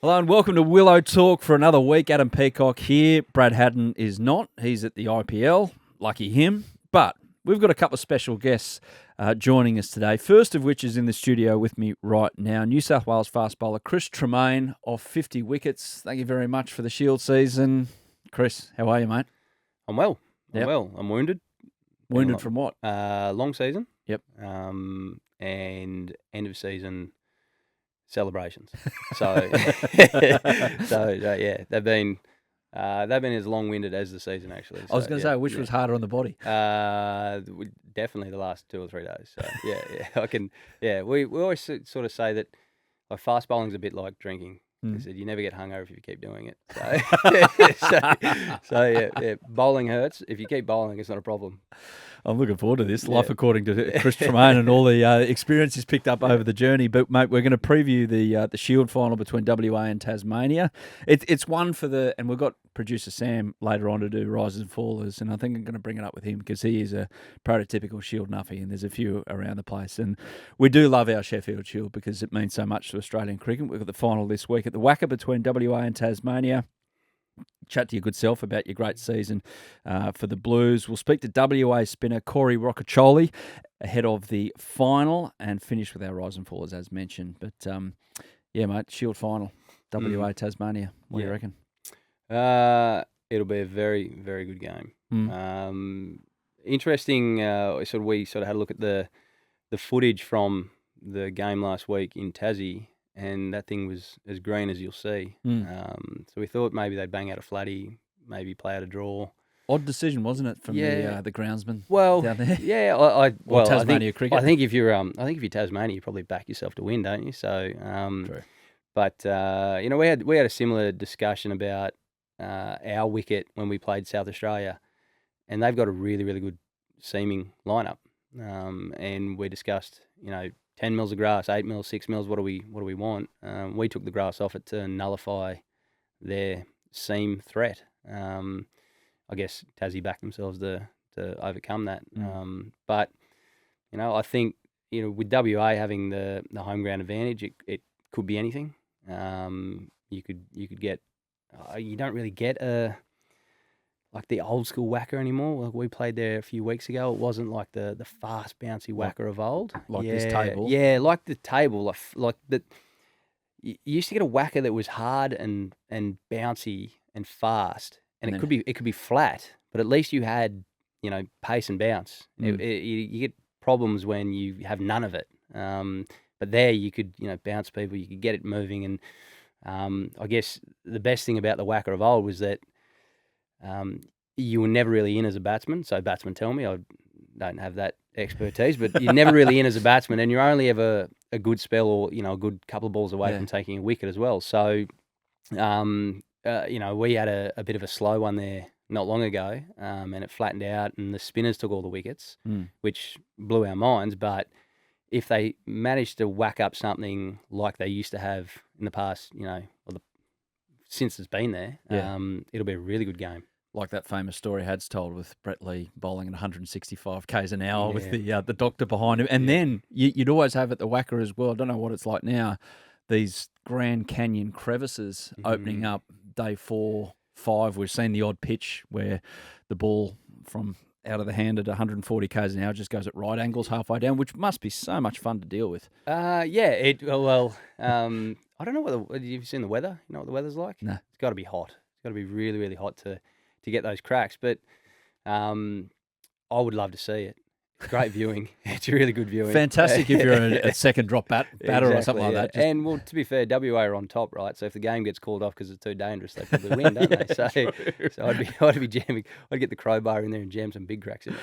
Hello and welcome to Willow Talk for another week. Adam Peacock here. Brad Haddon is not. He's at the IPL. Lucky him. But we've got a couple of special guests joining us today. First of which is in the studio with me right now. New South Wales fast bowler Chris Tremain off 50 wickets. Thank you very much for the Shield season. Chris, how are you, mate? I'm well. Yep. I'm wounded. Wounded from what? Long season. Yep. And end of season celebrations. So, yeah, they've been as long-winded as the season actually. I was going to say, which was harder on the body? Definitely the last 2 or 3 days. So I can. Yeah, we always sort of say that like fast bowling's a bit like drinking. They said you never get hungover if you keep doing it. So, yeah, bowling hurts. If you keep bowling, it's not a problem. I'm looking forward to this. Life according to Chris Tremain and all the experience he's picked up over the journey. But, mate, we're going to preview the Shield final between WA and Tasmania. It's one for the... And we've got producer Sam later on to do Risers and Fallers, and I think I'm going to bring it up with him because he is a prototypical Shield nuffy, and there's a few around the place. And we do love our Sheffield Shield because it means so much to Australian cricket. We've got the final this week at the WACA between WA and Tasmania. Chat to your good self about your great season for the Blues. We'll speak to WA spinner Corey Rocchiccioli ahead of the final and finish with our Rise and Fallers as mentioned. But, yeah, mate, Shield final, WA, Tasmania. What do you reckon? It'll be a very, very good game. Interesting, we sort of had a look at the footage from the game last week in Tassie, and that thing was as green as you'll see. So we thought maybe they'd bang out a flatty, maybe play out a draw. Odd decision, wasn't it, from the groundsman? Well, down there? Yeah, Tasmania cricket. I think if you're Tasmania, you probably back yourself to win, don't you? So, True. But we had a similar discussion about our wicket when we played South Australia, and they've got a really, really good seaming lineup. And we discussed, 10 mils of grass, 8 mils, 6 mils. What do we want? We took the grass off it to nullify their seam threat. I guess Tassie backed themselves to overcome that. But I think with WA having the home ground advantage, it could be anything. You could get. You don't really get like the old school whacker anymore. Like we played there a few weeks ago. It wasn't like the fast bouncy whacker of old. Like this table. Yeah, like the table. Like that. You used to get a whacker that was hard and bouncy and fast, and it could be flat, but at least you had pace and bounce. You get problems when you have none of it. But there you could bounce people. You could get it moving, and I guess the best thing about the whacker of old was that you were never really in as a batsman. So batsmen tell me, I don't have that expertise, but you're never really in as a batsman, and you're only ever a good spell or a good couple of balls away from taking a wicket as well. So we had a bit of a slow one there not long ago, and it flattened out, and the spinners took all the wickets, which blew our minds. But if they managed to whack up something like they used to have in the past, since it's been there, it'll be a really good game. Like that famous story Had's told with Brett Lee bowling at 165 k's an hour with the doctor behind him. And then you'd always have at the whacker as well, I don't know what it's like now, these Grand Canyon crevices opening up day 4, 5. We've seen the odd pitch where the ball from out of the hand at 140 k's an hour just goes at right angles halfway down, which must be so much fun to deal with. I don't know whether you've seen the weather. You know what the weather's like? No. It's got to be hot. It's got to be really, really hot to get those cracks. But I would love to see it. Great viewing. It's really good viewing. Fantastic if you're a second drop batter or something like that. And well, to be fair, WA are on top, right? So if the game gets called off because it's too dangerous, they probably win, don't they? So I'd be jamming. I'd get the crowbar in there and jam some big cracks in it.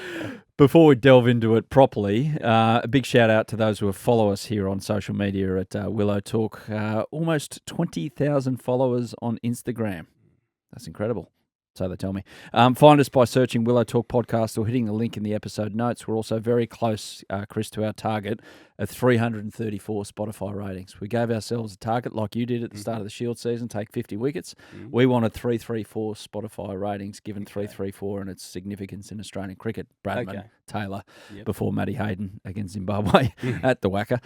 Before we delve into it properly, a big shout out to those who follow us here on social media at Willow Talk. Almost 20,000 followers on Instagram. That's incredible. So they tell me. Find us by searching Willow Talk Podcast or hitting the link in the episode notes. We're also very close, Chris, to our target of 334 Spotify ratings. We gave ourselves a target, like you did at the start of the Shield season, take 50 wickets. We wanted 334 Spotify ratings, given 334 and its significance in Australian cricket. Bradman, Taylor, before Matty Hayden against Zimbabwe at the Wacker.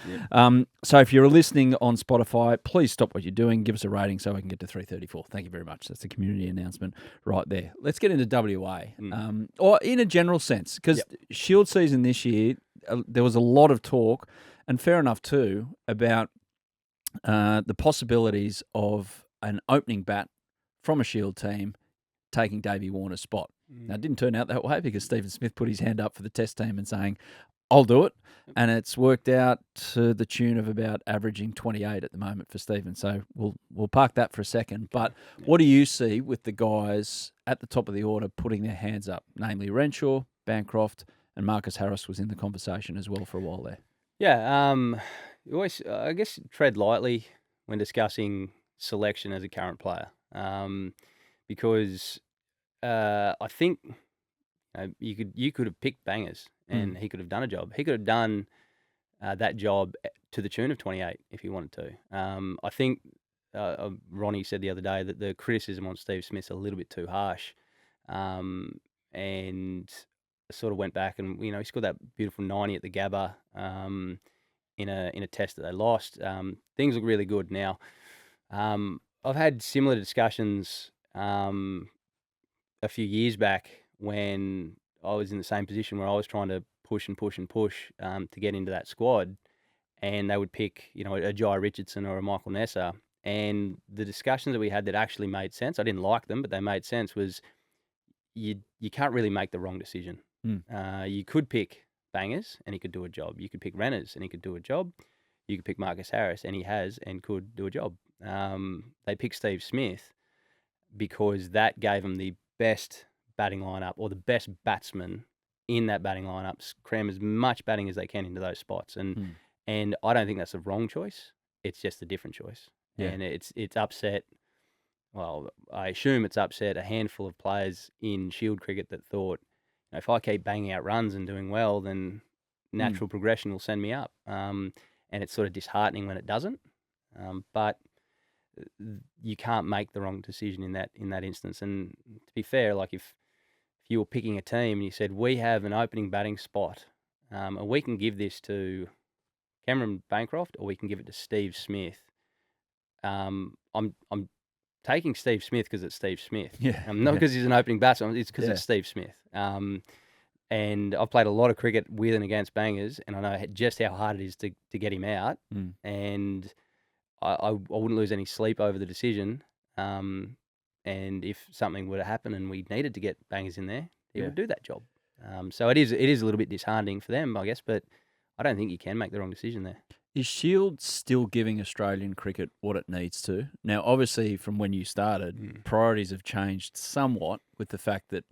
So if you're listening on Spotify, please stop what you're doing. Give us a rating so we can get to 334. Thank you very much. That's a community announcement right there. Let's get into WA, or in a general sense, because Shield season this year, there was a lot of talk, and fair enough too, about the possibilities of an opening bat from a Shield team taking Davey Warner's spot. Now, it didn't turn out that way because Stephen Smith put his hand up for the Test team and saying, I'll do it. And it's worked out to the tune of about averaging 28 at the moment for Stephen. So we'll park that for a second. But what do you see with the guys at the top of the order putting their hands up, namely Renshaw, Bancroft, and Marcus Harris was in the conversation as well for a while there? Yeah, you always, I guess, tread lightly when discussing selection as a current player, because I think you could have picked bangers and he could have done a job. He could have done that job to the tune of 28 if he wanted to. I think Ronnie said the other day that the criticism on Steve Smith's a little bit too harsh, and sort of went back and he scored that beautiful 90 at the Gabba in a test that they lost. Things look really good now. I've had similar discussions a few years back when I was in the same position where I was trying to push to get into that squad, and they would pick a Jai Richardson or a Michael Nessa. And the discussions that we had that actually made sense, I didn't like them, but they made sense, was you can't really make the wrong decision. You could pick bangers and he could do a job. You could pick Renners and he could do a job. You could pick Marcus Harris and he has and could do a job. They picked Steve Smith because that gave them the best batting lineup, or the best batsman in that batting lineup, cram as much batting as they can into those spots. And I don't think that's the wrong choice. It's just a different choice. And it's upset. Well, I assume it's upset a handful of players in Shield cricket that thought, if I keep banging out runs and doing well, then natural progression will send me up. And it's sort of disheartening when it doesn't. But you can't make the wrong decision in that instance. And to be fair, like if you were picking a team and you said, we have an opening batting spot, and we can give this to Cameron Bancroft or we can give it to Steve Smith, I'm taking Steve Smith because it's Steve Smith. Not because he's an opening batsman, it's because it's Steve Smith. And I've played a lot of cricket with and against bangers, and I know just how hard it is to get him out. And I wouldn't lose any sleep over the decision. And if something were to happen and we needed to get bangers in there, he would do that job. So it is a little bit disheartening for them, I guess, but I don't think you can make the wrong decision there. Is Shield still giving Australian cricket what it needs to? Now, obviously, from when you started, priorities have changed somewhat with the fact that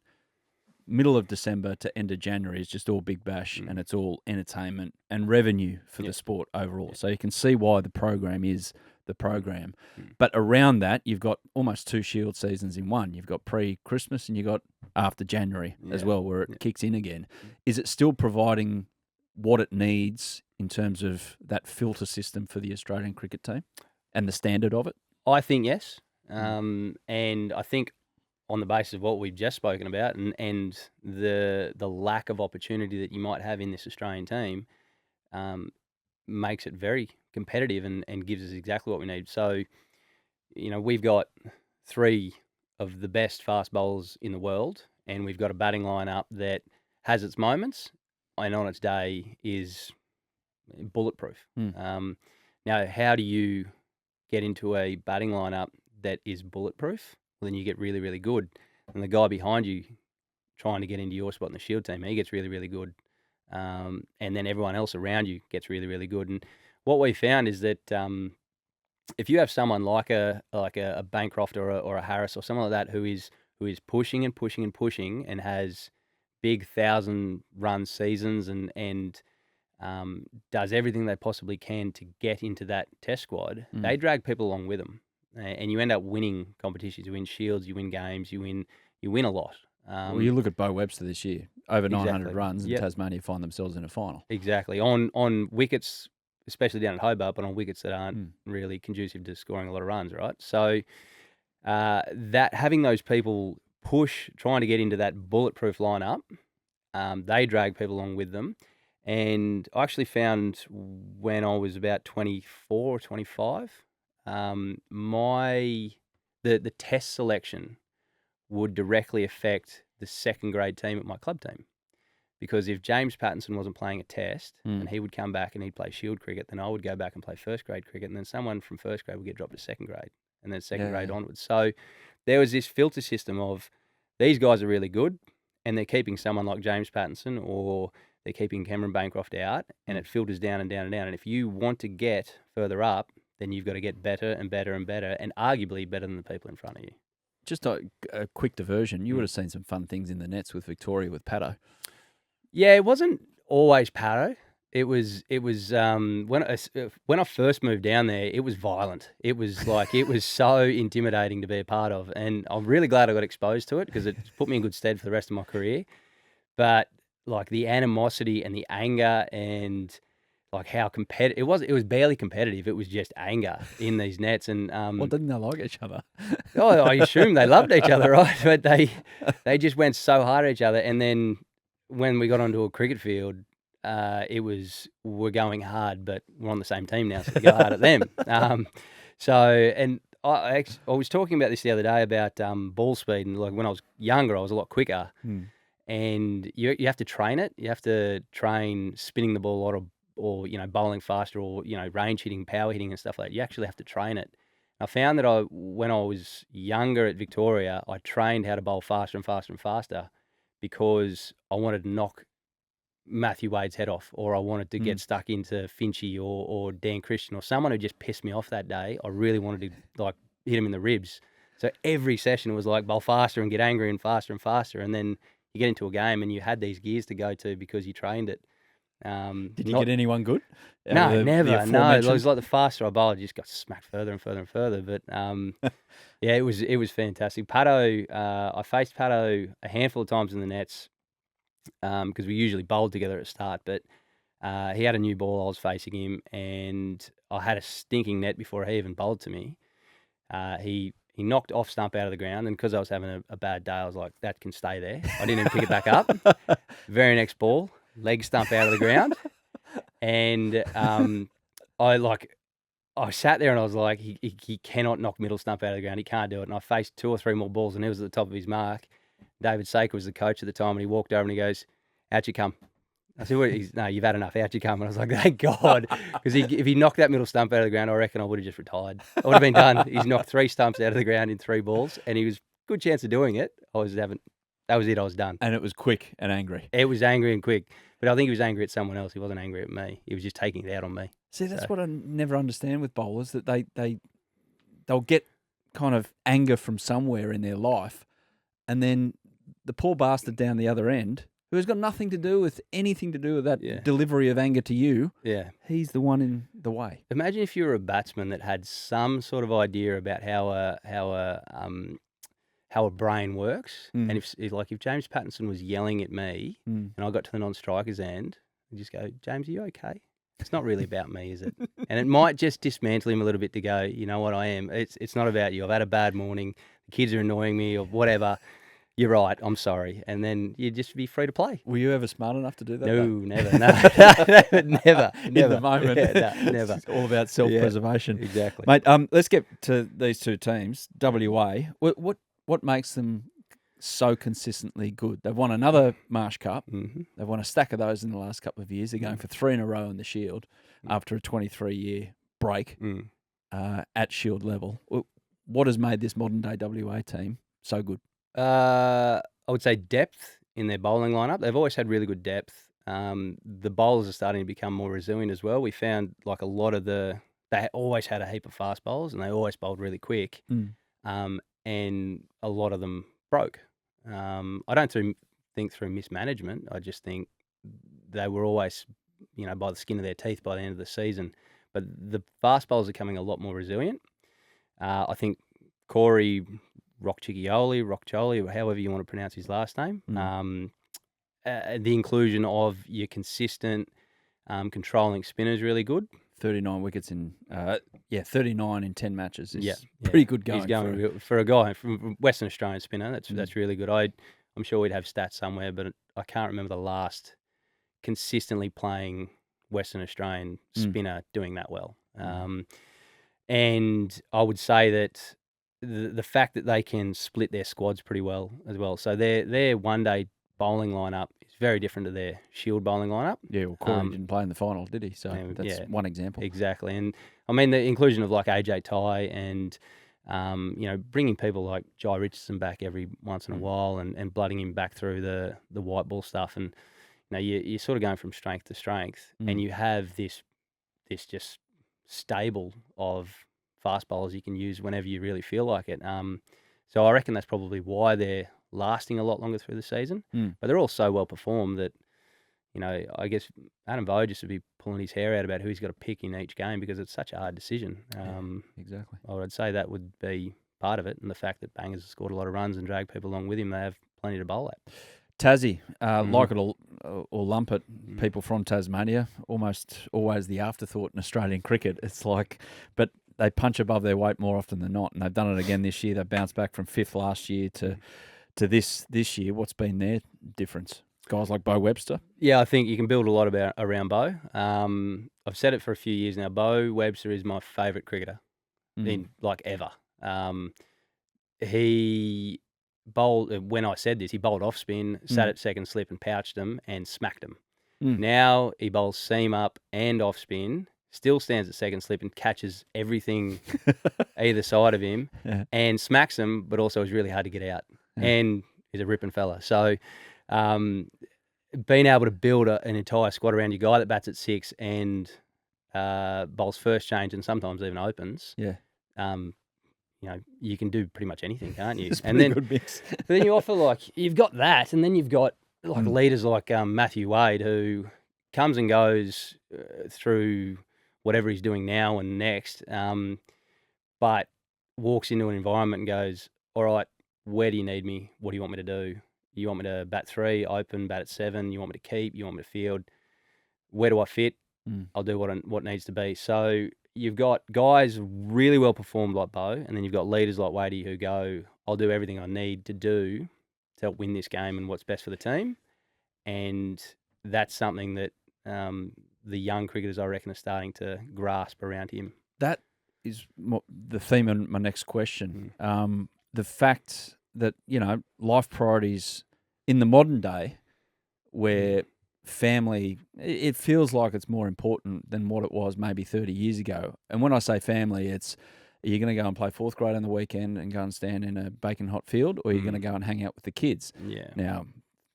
middle of December to end of January is just all big bash and it's all entertainment and revenue for the sport overall. So you can see why the program is the program. But around that, you've got almost 2 Shield seasons in one. You've got pre-Christmas and you've got after January as well, where it kicks in again. Is it still providing what it needs in terms of that filter system for the Australian cricket team and the standard of it? I think yes. And I think on the basis of what we've just spoken about and the lack of opportunity that you might have in this Australian team makes it very competitive and gives us exactly what we need. So, we've got 3 of the best fast bowlers in the world, and we've got a batting lineup that has its moments and on its day is bulletproof. Now, how do you get into a batting lineup that is bulletproof? Well, then you get really, really good. And the guy behind you trying to get into your spot in the Shield team, he gets really, really good. And then everyone else around you gets really, really good. And what we found is that if you have someone like a Bancroft or a Harris or someone like that who is pushing and pushing and pushing and has big 1,000-run seasons and does everything they possibly can to get into that test squad, they drag people along with them. And you end up winning competitions. You win Shields, you win games, you win a lot. Well, you look at Bo Webster this year, over 900 Exactly. runs, and Yep. Tasmania find themselves in a final. Exactly. On wickets, especially down at Hobart, but on wickets that aren't really conducive to scoring a lot of runs, right? So that having those people trying to get into that bulletproof lineup, they drag people along with them. And I actually found when I was about 24 or 25, the test selection would directly affect the second grade team at my club team. Because if James Pattinson wasn't playing a test and he would come back and he'd play Shield cricket, then I would go back and play first grade cricket, and then someone from first grade would get dropped to second grade, and then second grade onwards. So there was this filter system of these guys are really good, and they're keeping someone like James Pattinson or they're keeping Cameron Bancroft out, and it filters down and down and down. And if you want to get further up, then you've got to get better and better and better, and arguably better than the people in front of you. Just a quick diversion. You would have seen some fun things in the nets with Victoria with Paddo. Yeah, it wasn't always Paddo. It was when I first moved down there, it was violent. It was like it was so intimidating to be a part of, and I'm really glad I got exposed to it because it put me in good stead for the rest of my career. But like the animosity and the anger and like how competitive it was barely competitive. It was just anger in these nets, and Well, didn't they like each other? I assume they loved each other, right? But they just went so hard at each other, and then when we got onto a cricket field, it was we're going hard, but we're on the same team now, so we go hard at them. And I was talking about this the other day about ball speed, and like when I was younger, I was a lot quicker, and you have to train it. You have to train spinning the ball a lot, or bowling faster, or range hitting, power hitting, and stuff like that. You actually have to train it. I found that when I was younger at Victoria, I trained how to bowl faster and faster and faster, because I wanted to knock Matthew Wade's head off, or I wanted to get stuck into Finchy or Dan Christian or someone who just pissed me off that day. I really wanted to like hit him in the ribs. So every session was like bowl faster and get angry and faster, and then you get into a game and you had these gears to go to because you trained it. Did you get anyone good? No, never. No, it was like the faster I bowled, I just got smacked further and further and further. But yeah, it was fantastic. Paddo, I faced Paddo a handful of times in the nets because we usually bowled together at the start. But he had a new ball, I was facing him, and I had a stinking net before he even bowled to me. He knocked off stump out of the ground, and because I was having a bad day, I was like, that can stay there. I didn't even pick it back up. Very next ball, leg stump out of the ground. And I sat there and I was like, he cannot knock middle stump out of the ground. He can't do it. And I faced 2 or 3 more balls, and he was at the top of his mark. David Saker was the coach at the time, and he walked over and he goes, "Out you come." I said, "No, you've had enough. Out you come." And I was like, "Thank God," because if he knocked that middle stump out of the ground, I reckon I would have just retired. I would have been done. He's knocked 3 stumps out of the ground in 3 balls, and he was good chance of doing it. That was it. I was done. And it was quick and angry. It was angry and quick. But I think he was angry at someone else. He wasn't angry at me. He was just taking it out on me. See, that's what I never understand with bowlers, that they'll get kind of anger from somewhere in their life, and then the poor bastard down the other end, who has got anything to do with that delivery of anger to you, he's the one in the way. Imagine if you were a batsman that had some sort of idea about how a brain works, and if James Pattinson was yelling at me, and I got to the non-striker's end, I'd just go, "James, are you okay? It's not really about me, is it?" And it might just dismantle him a little bit to go, "You know what, I am. It's not about you. I've had a bad morning. The kids are annoying me or whatever. You're right. I'm sorry." And then you'd just be free to play. Were you ever smart enough to do that? No, never. No, never. In the moment. Yeah, never. It's all about self-preservation. Yeah, exactly. Mate, let's get to these 2 teams. WA, what makes them so consistently good? They've won another Marsh Cup. Mm-hmm. They've won a stack of those in the last couple of years. They're going for 3 in a row in the Shield after a 23-year break at Shield level. What has made this modern-day WA team so good? I would say depth in their bowling lineup. They've always had really good depth. The bowlers are starting to become more resilient as well. We found like a lot of they always had a heap of fast bowlers, and they always bowled really quick. And a lot of them broke. I don't think through mismanagement. I just think they were always, by the skin of their teeth by the end of the season. But the fast bowlers are becoming a lot more resilient. I think Corey Rocchiccioli, or however you want to pronounce his last name. The inclusion of your consistent controlling spinner is really good. 39 wickets in 39 in 10 matches is Yeah. pretty good going. He's going for a guy from Western Australian spinner. That's really good. I'm sure we'd have stats somewhere, but I can't remember the last consistently playing Western Australian spinner doing that well. And I would say that the fact that they can split their squads pretty well as well. So their one-day bowling lineup is very different to their Shield bowling lineup. Yeah, well, Corey didn't play in the final, did he? So that's one example. Exactly. And I mean, the inclusion of like AJ Ty and, bringing people like Jai Richardson back every once in a while and blooding him back through the white ball stuff. And, you're sort of going from strength to strength and you have this just stable of fast bowlers you can use whenever you really feel like it. So I reckon that's probably why they're lasting a lot longer through the season. But they're all so well performed that, I guess Adam Voges would be pulling his hair out about who he's got to pick in each game because it's such a hard decision. Exactly. I would say that would be part of it, and the fact that Bangers has scored a lot of runs and dragged people along with him, they have plenty to bowl at. Tassie, like it or lump it, people from Tasmania, almost always the afterthought in Australian cricket. It's like, but they punch above their weight more often than not, and they've done it again this year. They've bounced back from 5th last year to this year. What's been their difference? Guys like Bo Webster? Yeah, I think you can build a lot around Bo. I've said it for a few years now. Bo Webster is my favourite cricketer in ever. He bowled, when I said this, he bowled off spin, sat at second slip and pouched them and smacked them. Now he bowls seam up and off spin, still stands at second slip and catches everything either side of him and smacks them, but also is really hard to get out and is a ripping fella. So being able to build an entire squad around your guy that bats at 6 and bowls first change and sometimes even opens, you can do pretty much anything, can't you? It's a pretty good mix. Then you offer you've got that, and then you've got leaders like Matthew Wade who comes and goes through whatever he's doing now and next, but walks into an environment and goes, all right, where do you need me? What do you want me to do? You want me to bat 3, open, bat at 7? You want me to keep? You want me to field? Where do I fit? I'll do what needs to be. So you've got guys really well performed like Bo, and then you've got leaders like Wadey who go, I'll do everything I need to do to help win this game and what's best for the team. And that's something that the young cricketers, I reckon, are starting to grasp around him. That is the theme of my next question. The fact that, life priorities in the modern day where family, it feels like it's more important than what it was maybe 30 years ago. And when I say family, it's, are you going to go and play 4th grade on the weekend and go and stand in a bacon hot field, or are you going to go and hang out with the kids? Yeah. Now,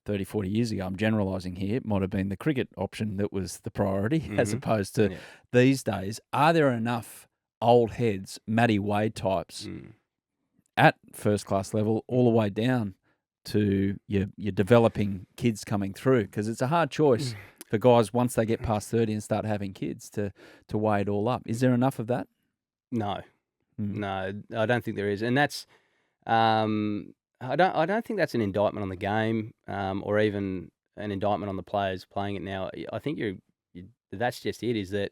30, 40 years ago, I'm generalising here, it might have been the cricket option that was the priority as opposed to these days. Are there enough old heads, Matty Wade types, at first class level all the way down to your developing kids coming through? Because it's a hard choice for guys once they get past 30 and start having kids to weigh it all up. Is there enough of that? No, I don't think there is, and that's I don't think that's an indictment on the game or even an indictment on the players playing it now. I think that's just it. Is that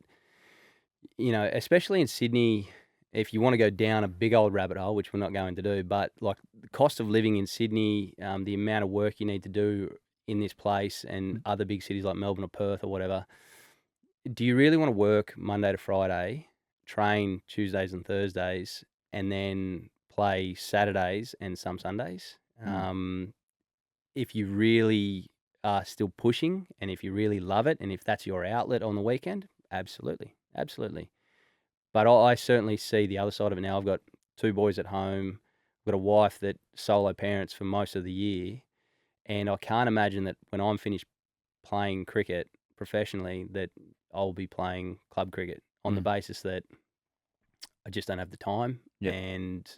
especially in Sydney, if you want to go down a big old rabbit hole, which we're not going to do, but like the cost of living in Sydney, the amount of work you need to do in this place and other big cities like Melbourne or Perth or whatever, do you really want to work Monday to Friday, train Tuesdays and Thursdays, and then play Saturdays and some Sundays? If you really are still pushing and if you really love it and if that's your outlet on the weekend, absolutely. But I certainly see the other side of it now. I've got 2 boys at home. I've got a wife that solo parents for most of the year. And I can't imagine that when I'm finished playing cricket professionally that I'll be playing club cricket on the basis that I just don't have the time. Yep. And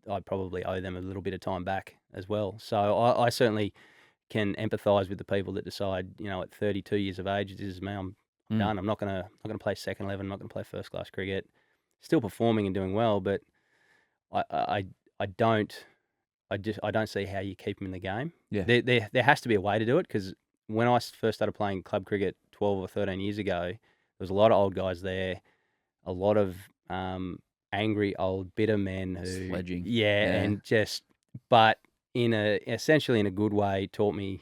I probably owe them a little bit of time back as well. So I certainly can empathise with the people that decide, at 32 years of age, this is me, I'm done. I'm not gonna play second 11. I'm not gonna play first class cricket. Still performing and doing well, but I don't I don't see how you keep him in the game. Yeah. There has to be a way to do it, because when I first started playing club cricket 12 or 13 years ago, there was a lot of old guys there, a lot of angry old bitter men who Sledging. and just, but essentially in a good way, taught me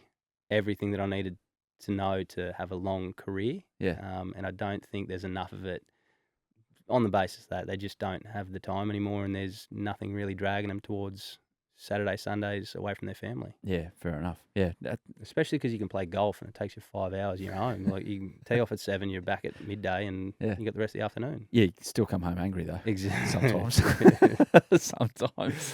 everything that I needed to know to have a long career. Yeah. And I don't think there's enough of it, on the basis that they just don't have the time anymore, and there's nothing really dragging them towards Saturday, Sundays away from their family. Yeah, fair enough. Yeah. Especially because you can play golf and it takes you 5 hours, you're home. Like, you can tee off at 7, you're back at midday, and you got the rest of the afternoon. Yeah, you can still come home angry though. Exactly. Sometimes. Sometimes.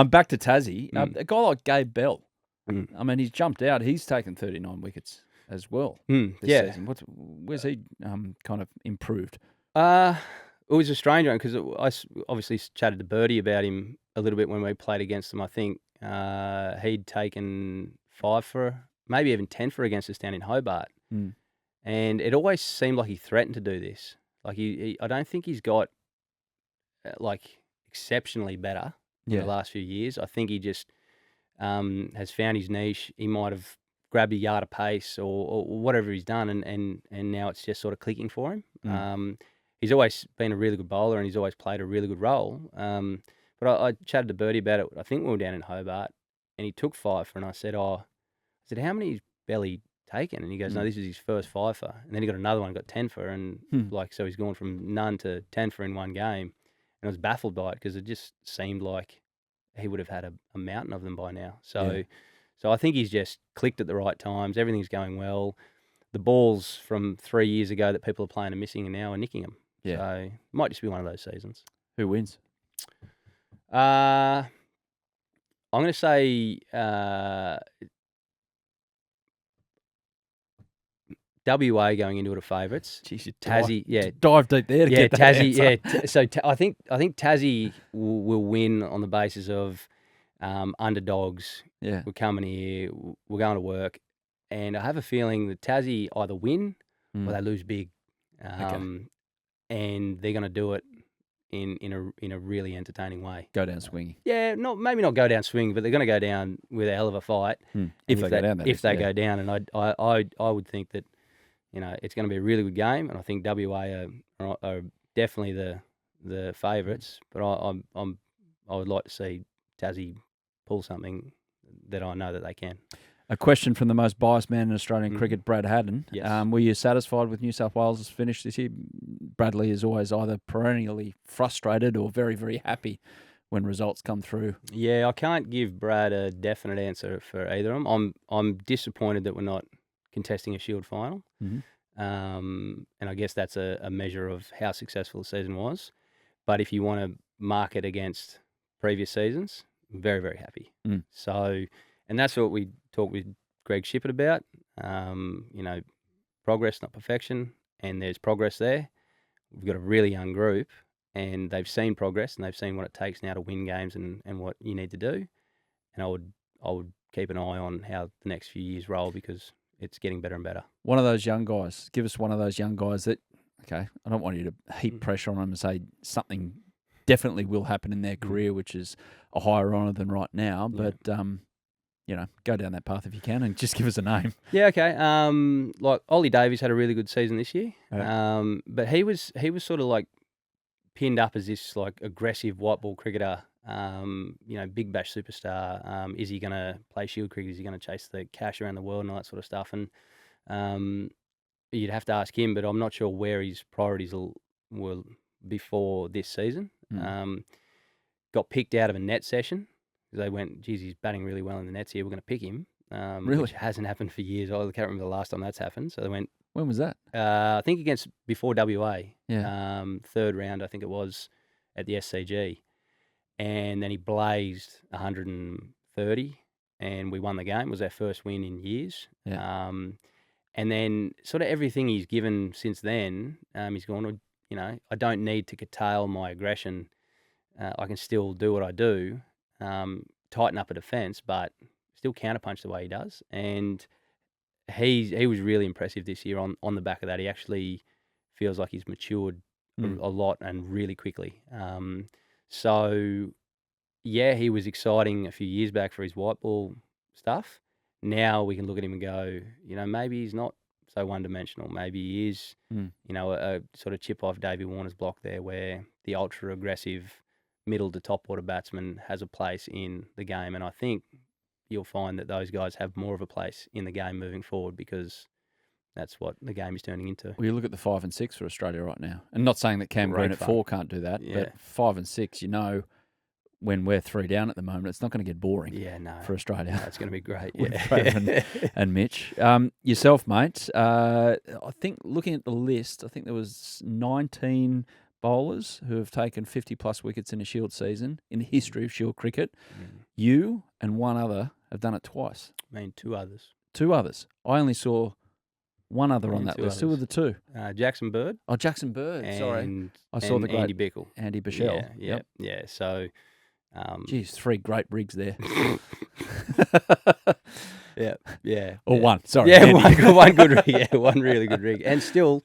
Back to Tassie. A guy like Gabe Bell. I mean, he's jumped out. He's taken 39 wickets as well this season. Where's he kind of improved? It was a strange one, because I obviously chatted to Birdie about him a little bit when we played against him. I think he'd taken 5 for, maybe even 10 for against us down in Hobart. And it always seemed like he threatened to do this. Like, I don't think he's got exceptionally better in the last few years. I think he just has found his niche. He might have grabbed a yard of pace or whatever he's done, and now it's just sort of clicking for him. He's always been a really good bowler, and he's always played a really good role. But I chatted to Birdie about it. I think we were down in Hobart, and he took 5 for, and I said, how many's Belly taken? And he goes, no, this is his first 5 for. And then he got another one, got 10 for, and so he's gone from none to 10 for in one game. And I was baffled by it, because it just seemed like he would have had a mountain of them by now. So I think he's just clicked at the right times. Everything's going well. The balls from 3 years ago that people are playing are missing, and now are nicking them. Yeah. So it might just be one of those seasons. Who wins? I'm going to say WA going into it are favourites. Jeez, Tassie, dive deep there to get that Tassie, answer. So I think Tassie will win on the basis of underdogs. Yeah. We're coming here, we're going to work, and I have a feeling that Tassie either win or they lose big. And they're going to do it in a really entertaining way. Go down swinging. Yeah, maybe not go down swinging, but they're going to go down with a hell of a fight. If they go down, if they go down, and I would think that, it's going to be a really good game, and I think WA are definitely the favourites. But I would like to see Tassie pull something that I know that they can. A question from the most biased man in Australian cricket, Brad Haddon. Yes. Were you satisfied with New South Wales' finish this year? Bradley is always either perennially frustrated or very, very happy when results come through. Yeah, I can't give Brad a definite answer for either of them. I'm disappointed that we're not contesting a Shield final. And I guess that's a measure of how successful the season was. But if you want to mark it against previous seasons, very, very happy. So, and that's what we talked with Greg Shippett about. Progress, not perfection, and there's progress there. We've got a really young group, and they've seen progress, and they've seen what it takes now to win games and what you need to do. And I would keep an eye on how the next few years roll, because it's getting better and better. One of those young guys. Give us one of those young guys that, okay, I don't want you to heap pressure on them and say something definitely will happen in their career, which is a higher honour than right now, but go down that path if you can, and just give us a name. Yeah, okay. Like Ollie Davies had a really good season this year, but he was sort of like pinned up as this like aggressive white ball cricketer, big bash superstar. Is he going to play Shield cricket? Is he going to chase the cash around the world and all that sort of stuff? And you'd have to ask him, but I'm not sure where his priorities were before this season. Got picked out of a net session. They went, geez, he's batting really well in the nets here. We're going to pick him. Really? Which hasn't happened for years. I can't remember the last time that's happened. So they went. When was that? I think before WA. Yeah. Third round, I think it was, at the SCG. And then he blazed 130, and we won the game. It was our first win in years. Yeah. And then sort of everything he's given since then, he's gone, I don't need to curtail my aggression. I can still do what I do. Tighten up a defence, but still counterpunch the way he does. And he was really impressive this year on the back of that. He actually feels like he's matured a lot and really quickly. So yeah, he was exciting a few years back for his white ball stuff. Now we can look at him and go, maybe he's not so one-dimensional. Maybe he is, a sort of chip off Davey Warner's block there, where the ultra-aggressive middle to top order batsman has a place in the game. And I think you'll find that those guys have more of a place in the game moving forward, because that's what the game is turning into. Well, you look at the 5 and 6 for Australia right now, and not saying that Cam Green at 4 can't do that, but 5 and 6, when we're 3 down at the moment, it's not going to get boring. For Australia. No, it's going to be great. With Trem and Mitch. Yourself, mate. I think looking at the list, I think there was 19 bowlers who have taken 50-plus wickets in a Shield season in the history of Shield cricket. You and one other have done it twice. I mean, 2 others. 2 others. I only saw one other on that list. Who were the 2? Jackson Bird. Oh, Jackson Bird. Sorry. I saw the great Andy Bickle. Andy Bichelle. Yeah. So... Geez, 3 great rigs there. Yeah. Or one, sorry. Yeah, one good rig. Yeah, one really good rig. And still,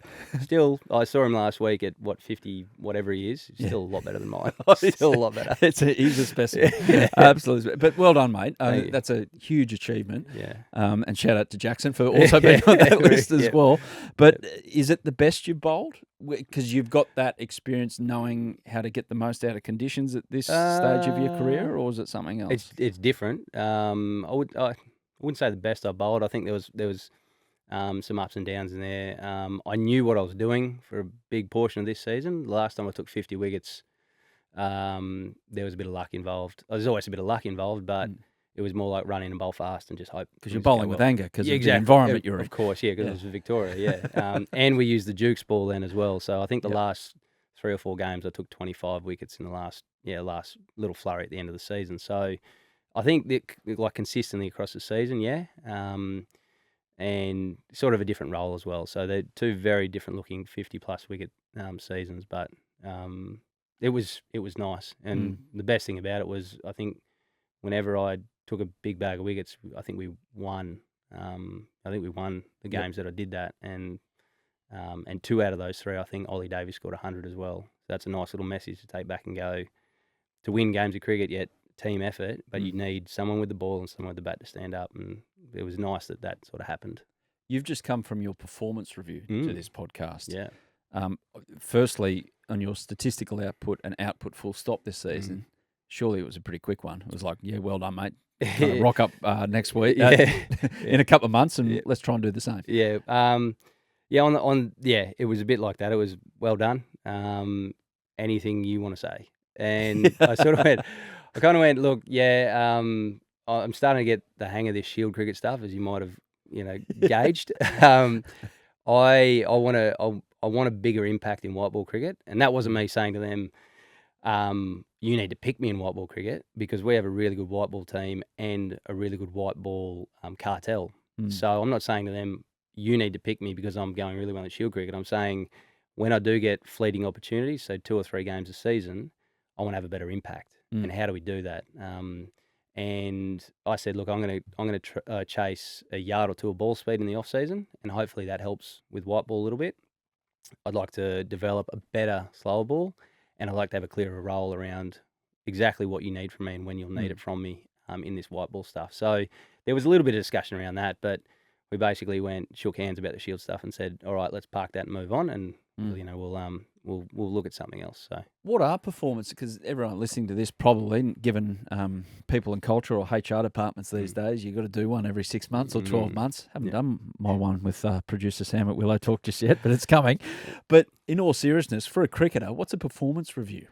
I saw him last week at 50, whatever he is. He's still a lot better than mine. Still a lot better. He's a specimen. Absolutely. But well done, mate. That's a huge achievement. Yeah. And shout out to Jackson for also being on that list as well. But is it the best you've bowled? Because you've got that experience knowing how to get the most out of conditions at this stage of your career, or is it something else? It's different. I wouldn't say the best I bowled. I think there was some ups and downs in there. I knew what I was doing for a big portion of this season. The last time I took 50 wickets, there was a bit of luck involved. There's always a bit of luck involved, but it was more like running and bowl fast and just hope. Because you're bowling with anger because of the environment you're in. Of course, because it was Victoria, and we used the Jukes ball then as well. So I think the last 3 or 4 games I took 25 wickets in the last little flurry at the end of the season. So I think that, consistently across the season, and sort of a different role as well. So they're 2 very different looking 50-plus wicket seasons, but it was nice. And the best thing about it was, I think, whenever I took a big bag of wickets, I think we won. The games that I did that, and 2 out of those 3, I think Ollie Davies scored 100 as well. So that's a nice little message to take back and go, to win games of cricket, yet team effort, but you need someone with the ball and someone with the bat to stand up, and it was nice that sort of happened. You've just come from your performance review to this podcast. Yeah. Firstly, on your statistical output and output full stop this season, surely it was a pretty quick one. It was like, well done, mate. Rock up next week in a couple of months, and let's try and do the same. Yeah. It was a bit like that. It was well done. Anything you want to say? And I sort of went, look, I'm starting to get the hang of this Shield cricket stuff, as you might have, gauged. I want a bigger impact in white ball cricket, and that wasn't me saying to them, you need to pick me in white ball cricket, because we have a really good white ball team and a really good white ball cartel. So I'm not saying to them, you need to pick me because I'm going really well in Shield cricket. I'm saying, when I do get fleeting opportunities, so 2 or 3 games a season, I want to have a better impact. And how do we do that? And I said, look, I'm going to chase a yard or 2 of ball speed in the off season, and hopefully that helps with white ball a little bit. I'd like to develop a better slower ball, and I'd like to have a clearer role around exactly what you need from me and when you'll need it from me in this white ball stuff. So there was a little bit of discussion around that, but we basically shook hands about the Shield stuff and said, all right, let's park that and move on, and we'll look at something else. So, what are performance? Because everyone listening to this, probably, given people and culture or HR departments these days, you've got to do one every 6 months or 12 months. Haven't done my one with producer Sam at Willow Talk just yet, but it's coming. But in all seriousness, for a cricketer, what's a performance review?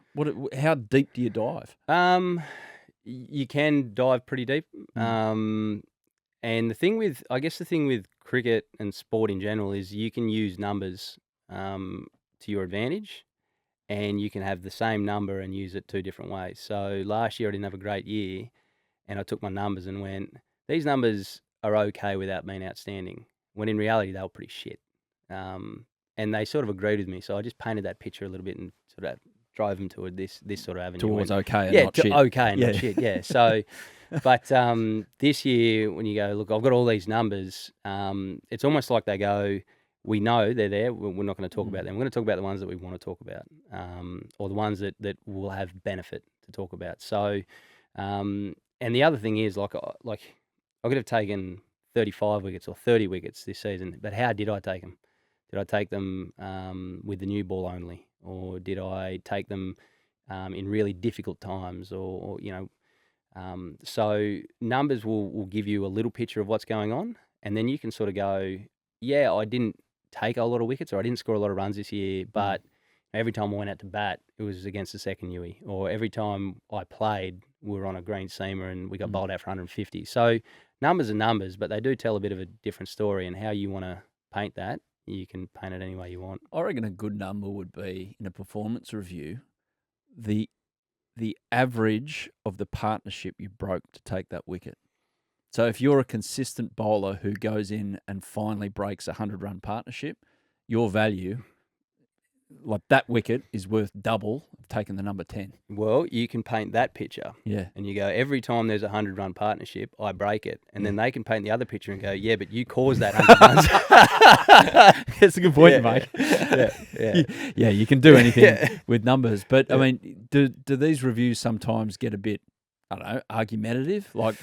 How deep do you dive? You can dive pretty deep. And the thing with cricket and sport in general is you can use numbers to your advantage, and you can have the same number and use it 2 different ways. So last year I didn't have a great year, and I took my numbers and went, these numbers are okay without being outstanding, when in reality they were pretty shit. And they sort of agreed with me, so I just painted that picture a little bit and sort of drove them toward this sort of avenue. Towards okay and not shit. Okay and not shit, yeah. So, but this year when you go, look, I've got all these numbers, it's almost like they go, we know they're there, we're not going to talk about them. We're going to talk about the ones that we want to talk about, or the ones that will have benefit to talk about. So And the other thing is, like I could have taken 35 wickets or 30 wickets this season, but how did I take them? Did I take them with the new ball only, or did I take them in really difficult times, or so numbers will give you a little picture of what's going on, and then you can sort of go, yeah, I didn't take a lot of wickets, or I didn't score a lot of runs this year, but every time I went out to bat, it was against the second Newey, or every time I played, we were on a green seamer and we got bowled out for 150. So numbers are numbers, but they do tell a bit of a different story, and how you want to paint that, you can paint it any way you want. I reckon a good number would be, in a performance review, the average of the partnership you broke to take that wicket. So if you're a consistent bowler who goes in and finally breaks a 100-run partnership, your value, like that wicket, is worth double of taking the number 10. Well, you can paint that picture. Yeah. And you go, every time there's a 100-run partnership, I break it. And then they can paint the other picture and go, yeah, but you caused that 100 runs. That's a good point, mate. Yeah. You can do anything with numbers. But, I mean, do these reviews sometimes get a bit, I don't know, argumentative? Like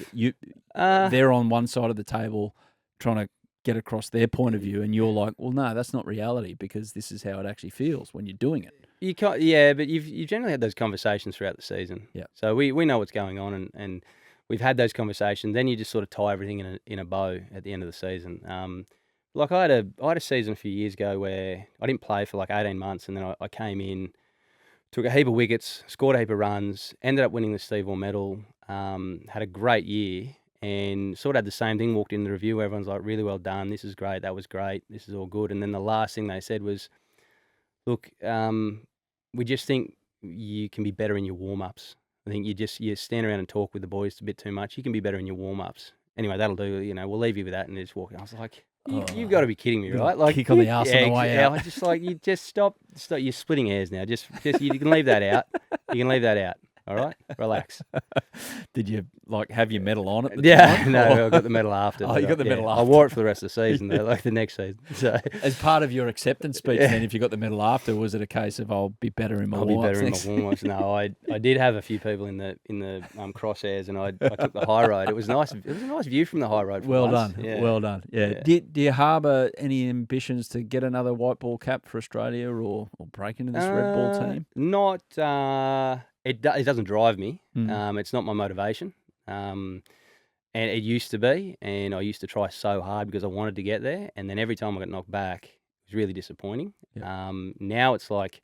they're on one side of the table trying to get across their point of view, and you're like, well, no, that's not reality, because this is how it actually feels when you're doing it. You can't, yeah, but you've generally had those conversations throughout the season. Yeah. So we know what's going on, and we've had those conversations. Then you just sort of tie everything in a bow at the end of the season. Like I had a season a few years ago where I didn't play for like 18 months, and then I came in, took a heap of wickets, scored a heap of runs, ended up winning the Steve Waugh medal, had a great year, and sort of had the same thing, walked in the review where everyone's like, really well done, this is great, that was great, this is all good. And then the last thing they said was, look, we just think you can be better in your warm-ups. I think you stand around and talk with the boys a bit too much. You can be better in your warm-ups. Anyway, that'll do, we'll leave you with that, and just walk. I was like, you've got to be kidding me, right? Like, kick on the arse on the way out. I just like, you just stop, you're splitting hairs now. Just you can leave that out. You can leave that out. All right, relax. Did you have your medal on at the time? No, I got the medal after. Oh, you got the medal after. I wore it for the rest of the season, though, like the next season. So, as part of your acceptance speech, then, if you got the medal after, was it a case of I'll be better in my warm-ups? No, I did have a few people in the crosshairs, and I took the high road. It was nice. It was a nice view from the high road. Well done. Yeah. Do you harbour any ambitions to get another white ball cap for Australia, or break into this red ball team? Not. It doesn't drive me. It's not my motivation. And it used to be, and I used to try so hard because I wanted to get there. And then every time I got knocked back, it was really disappointing. Yeah. Now it's like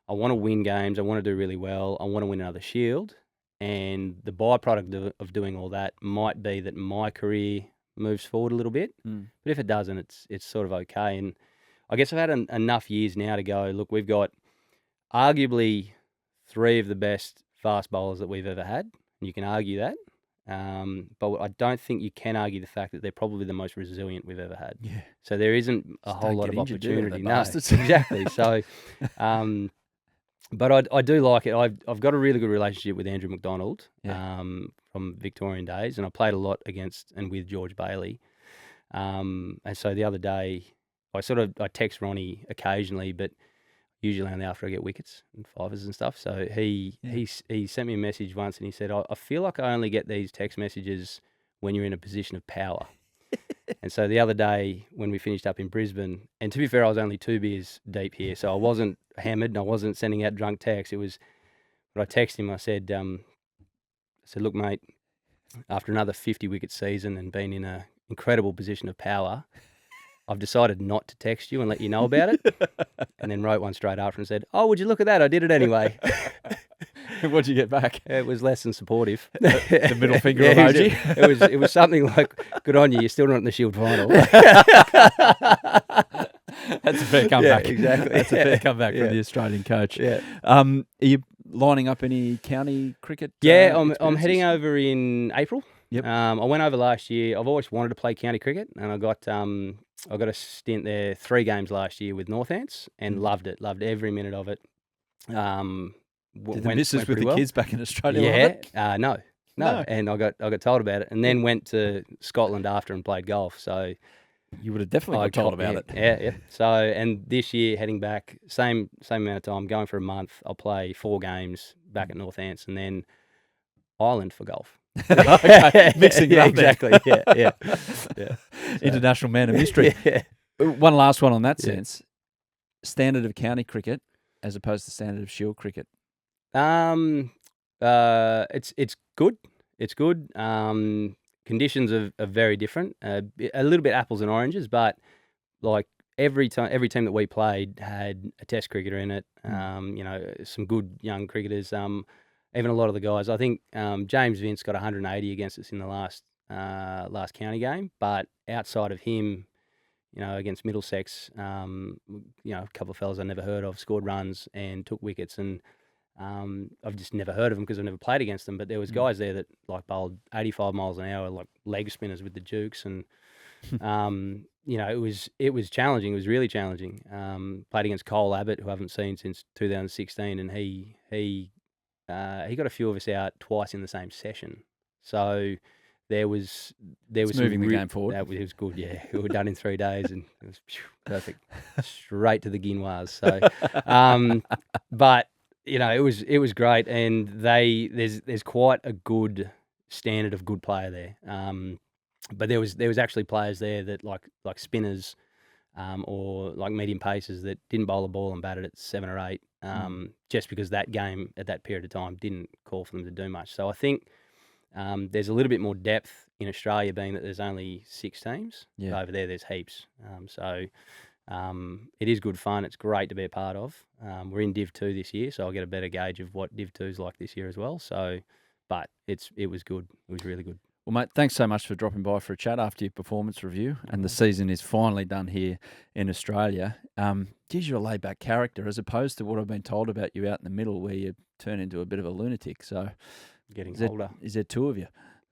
I want to win games. I want to do really well. I want to win another Shield. And the byproduct of doing all that might be that my career moves forward a little bit. But if it doesn't, it's sort of okay. And I guess I've had enough years now to go, look, we've got arguably 3 of the best fast bowlers that we've ever had. And you can argue that. But I don't think you can argue the fact that they're probably the most resilient we've ever had. Yeah. So there isn't a whole lot of opportunity. No, bastards. exactly. So, but I do like it. I've got a really good relationship with Andrew McDonald from Victorian days, and I played a lot against and with George Bailey. And so the other day, I text Ronnie occasionally, but usually only after I get wickets and fivers and stuff. So he sent me a message once, and he said, I feel like I only get these text messages when you're in a position of power. And so the other day when we finished up in Brisbane, and to be fair, I was only 2 beers deep here, so I wasn't hammered and I wasn't sending out drunk texts. It was, but I texted him, I said, look, mate, after another 50-wicket season and being in an incredible position of power, I've decided not to text you and let you know about it. And then wrote one straight after and said, oh, would you look at that? I did it anyway. What'd you get back? It was less than supportive. The middle finger emoji? It was something like, good on you, you're still not in the Shield final. That's a fair comeback. Yeah, exactly. That's a fair comeback from the Australian coach. Yeah. Are you lining up any county cricket? Yeah, I'm heading over in April. Yep. I went over last year. I've always wanted to play county cricket, and I got a stint there, 3 games last year with Northants, and loved it. Loved every minute of it. Did the missus with the kids back in Australia? Yeah. No. And I got told about it, and then went to Scotland after and played golf. So you would have definitely got told about it. Yeah. So, and this year heading back, same amount of time, going for a month. I'll play 4 games back at Northants, and then Ireland for golf. Okay, mixing it up there. Exactly. Yeah. So, international man of mystery. Yeah. One last one on that sense. Standard of county cricket as opposed to standard of Shield cricket. It's good. It's good. Conditions are very different. A little bit apples and oranges, but like every team that we played had a Test cricketer in it. Some good young cricketers. Even a lot of the guys. I think James Vince got 180 against us in the last county game, but outside of him, against Middlesex, a couple of fellas I never heard of scored runs and took wickets, and I've just never heard of them because I've never played against them. But there was guys there that like bowled 85 miles an hour, like leg spinners with the Dukes, and it was challenging. It was really challenging. Played against Cole Abbott, who I haven't seen since 2016, and he got a few of us out twice in the same session. So there was moving the game forward. It was good, yeah. We were done in 3 days, and it was perfect, straight to the Guinois. So, but it was great, and there's quite a good standard of good player there. But there was actually players there that like spinners, or like medium pacers that didn't bowl a ball and batted at 7 or 8, just because that game at that period of time didn't call for them to do much. So I think there's a little bit more depth in Australia, being that there's only 6 teams. Yeah. Over there, there's heaps. It is good fun. It's great to be a part of. We're in Div 2 this year, so I'll get a better gauge of what Div 2 is like this year as well. So, but it was good. It was really good. Well, mate, thanks so much for dropping by for a chat after your performance review. And the season is finally done here in Australia. Geez, you're a laid-back character as opposed to what I've been told about you out in the middle, where you turn into a bit of a lunatic. So, getting older. Is there 2 of you?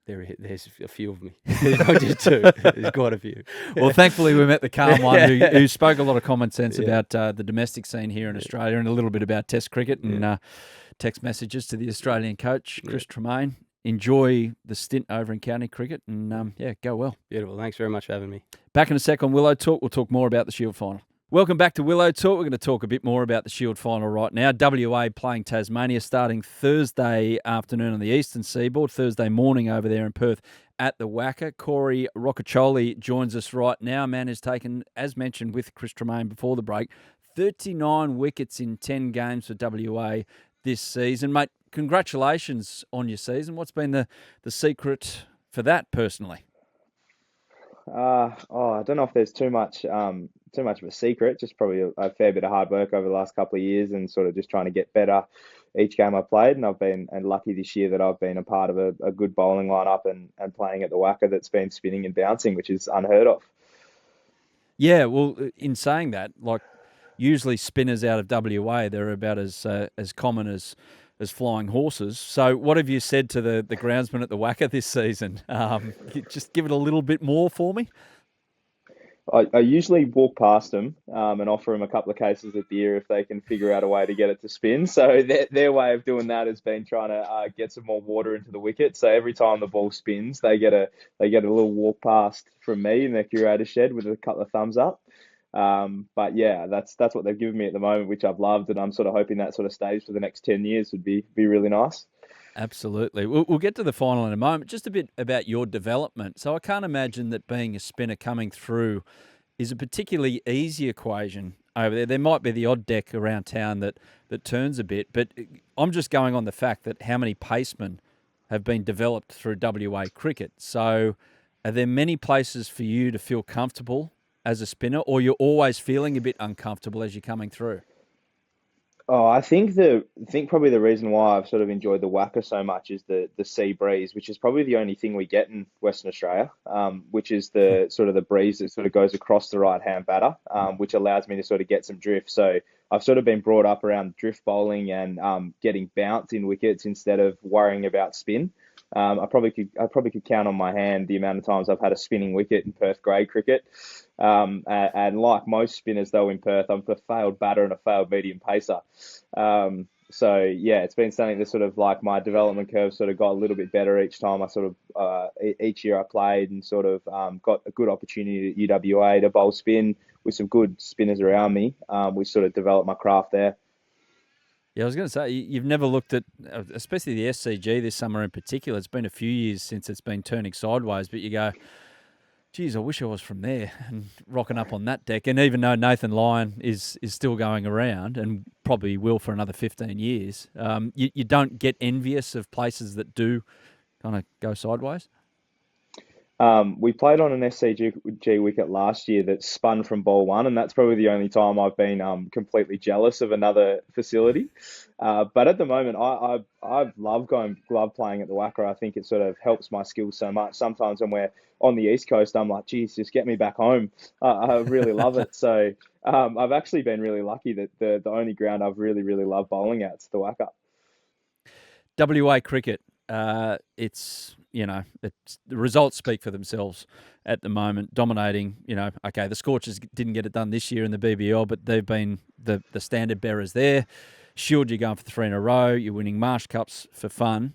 There's a few of me. There's not just 2. There's quite a few. Well, thankfully we met the calm one who spoke a lot of common sense about the domestic scene here in Australia, and a little bit about Test cricket, and text messages to the Australian coach, Chris Tremain. Enjoy the stint over in county cricket, and go well. Beautiful. Thanks very much for having me. Back in a sec on Willow Talk. We'll talk more about the Shield final. Welcome back to Willow Talk. We're going to talk a bit more about the Shield final right now. WA playing Tasmania starting Thursday afternoon on the eastern seaboard, Thursday morning over there in Perth at the WACA. Corey Rocchiccioli joins us right now. A man who's taken, as mentioned with Chris Tremain before the break, 39 wickets in 10 games for WA this season. Mate, congratulations on your season. What's been the secret for that personally? I don't know if there's too much of a secret. Just probably a fair bit of hard work over the last couple of years, and sort of just trying to get better each game I played. And I've been lucky this year that I've been a part of a good bowling lineup and playing at the WACA that's been spinning and bouncing, which is unheard of. Yeah, well, in saying that, like usually spinners out of WA, they're about as common as flying horses. So what have you said to the groundsman at the WACA this season? Just give it a little bit more for me. I usually walk past them and offer them a couple of cases of beer if they can figure out a way to get it to spin. So their way of doing that has been trying to get some more water into the wicket. So every time the ball spins, they get a little walk past from me in their curator shed with a couple of thumbs up. But yeah, that's what they've given me at the moment, which I've loved, and I'm sort of hoping that sort of stays for the next 10 years would be really nice. Absolutely. We'll get to the final in a moment. Just a bit about your development. So I can't imagine that being a spinner coming through is a particularly easy equation over there. There might be the odd deck around town that turns a bit, but I'm just going on the fact that how many pacemen have been developed through WA cricket. So are there many places for you to feel comfortable as a spinner, or you're always feeling a bit uncomfortable as you're coming through? Oh, I think probably the reason why I've sort of enjoyed the WACA so much is the sea breeze, which is probably the only thing we get in Western Australia, which is the sort of the breeze that sort of goes across the right-hand batter, which allows me to sort of get some drift. So I've sort of been brought up around drift bowling and getting bounce in wickets instead of worrying about spin. I probably could count on my hand the amount of times I've had a spinning wicket in Perth grade cricket. And like most spinners, though, in Perth, I'm a failed batter and a failed medium pacer. So yeah, it's been something that sort of like my development curve sort of got a little bit better each time I sort of each year I played, and sort of got a good opportunity at UWA to bowl spin with some good spinners around me, which sort of developed my craft there. Yeah, I was going to say, you've never looked at, especially the SCG this summer in particular. It's been a few years since it's been turning sideways, but you go, geez, I wish I was from there and rocking up on that deck. And even though Nathan Lyon is still going around and probably will for another 15 years, you don't get envious of places that do kind of go sideways. We played on an SCG wicket last year that spun from ball one, and that's probably the only time I've been completely jealous of another facility. But at the moment, I love playing at the Wacker. I think it sort of helps my skills so much. Sometimes when we're on the East Coast, I'm like, geez, just get me back home. I really love it. So I've actually been really lucky that the only ground I've really, really loved bowling at is the Wacker. WA cricket, it's the results speak for themselves at the moment, dominating. Okay, the Scorchers didn't get it done this year in the BBL, but they've been the standard bearers there. Shield, you're going for 3 in a row. You're winning Marsh Cups for fun.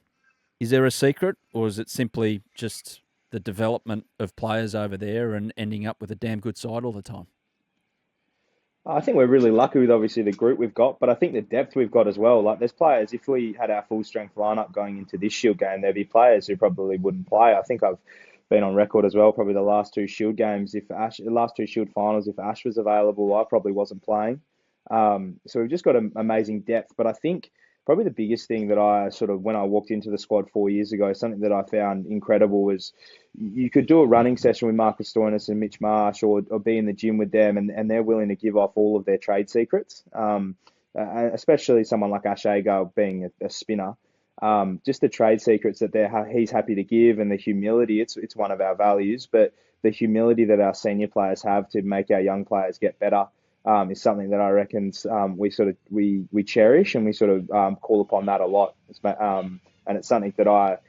Is there a secret, or is it simply just the development of players over there and ending up with a damn good side all the time? I think we're really lucky with obviously the group we've got, but I think the depth we've got as well. Like there's players, if we had our full strength lineup going into this Shield game, there'd be players who probably wouldn't play. I think I've been on record as well, probably the last 2 Shield games, the last 2 Shield finals, if Ash was available, I probably wasn't playing. So we've just got an amazing depth, but I think probably the biggest thing that I sort of, when I walked into the squad 4 years ago, something that I found incredible was you could do a running session with Marcus Stoinis and Mitch Marsh or be in the gym with them and they're willing to give off all of their trade secrets, especially someone like Ash Agar being a spinner. Just the trade secrets that he's happy to give and the humility, it's one of our values, but the humility that our senior players have to make our young players get better is something that I reckon we cherish and we sort of call upon that a lot. And it's something that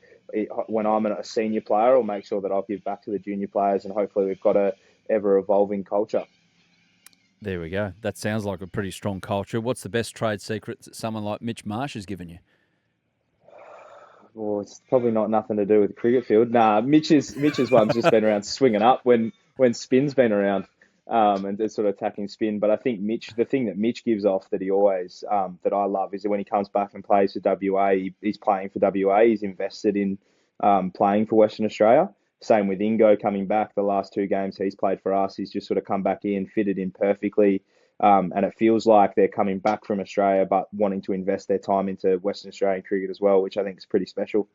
when I'm a senior player, I'll make sure that I'll give back to the junior players, and hopefully we've got a ever evolving culture. There we go. That sounds like a pretty strong culture. What's the best trade secrets that someone like Mitch Marsh has given you? Well, it's probably not nothing to do with the cricket field. Nah, Mitch's one's just been around swinging up when spin's been around. And just sort of attacking spin. But I think the thing that Mitch gives off that he always, that I love is that when he comes back and plays for WA, he's playing for WA. He's invested in playing for Western Australia. Same with Ingo coming back. The last 2 games he's played for us, he's just sort of come back in, fitted in perfectly. And it feels like they're coming back from Australia, but wanting to invest their time into Western Australian cricket as well, which I think is pretty special.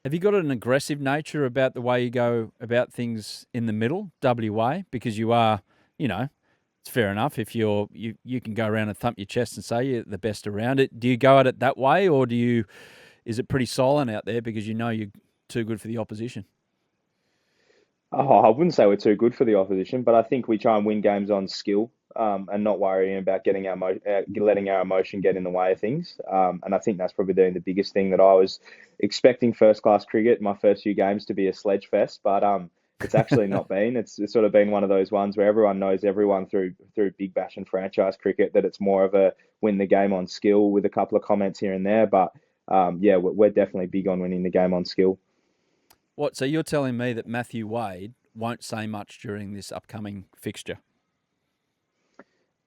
Have you got an aggressive nature about the way you go about things in the middle, WA? Because you are, it's fair enough if you can go around and thump your chest and say you're the best around it. Do you go at it that way, or is it pretty silent out there because you're too good for the opposition? Oh, I wouldn't say we're too good for the opposition, but I think we try and win games on skill and not worrying about letting our emotion get in the way of things. And I think that's probably the biggest thing that I was expecting first class cricket, my first few games, to be a sledge fest, but it's actually not been. It's sort of been one of those ones where everyone knows everyone through Big Bash and franchise cricket, that it's more of a win the game on skill with a couple of comments here and there. But we're definitely big on winning the game on skill. So you're telling me that Matthew Wade won't say much during this upcoming fixture?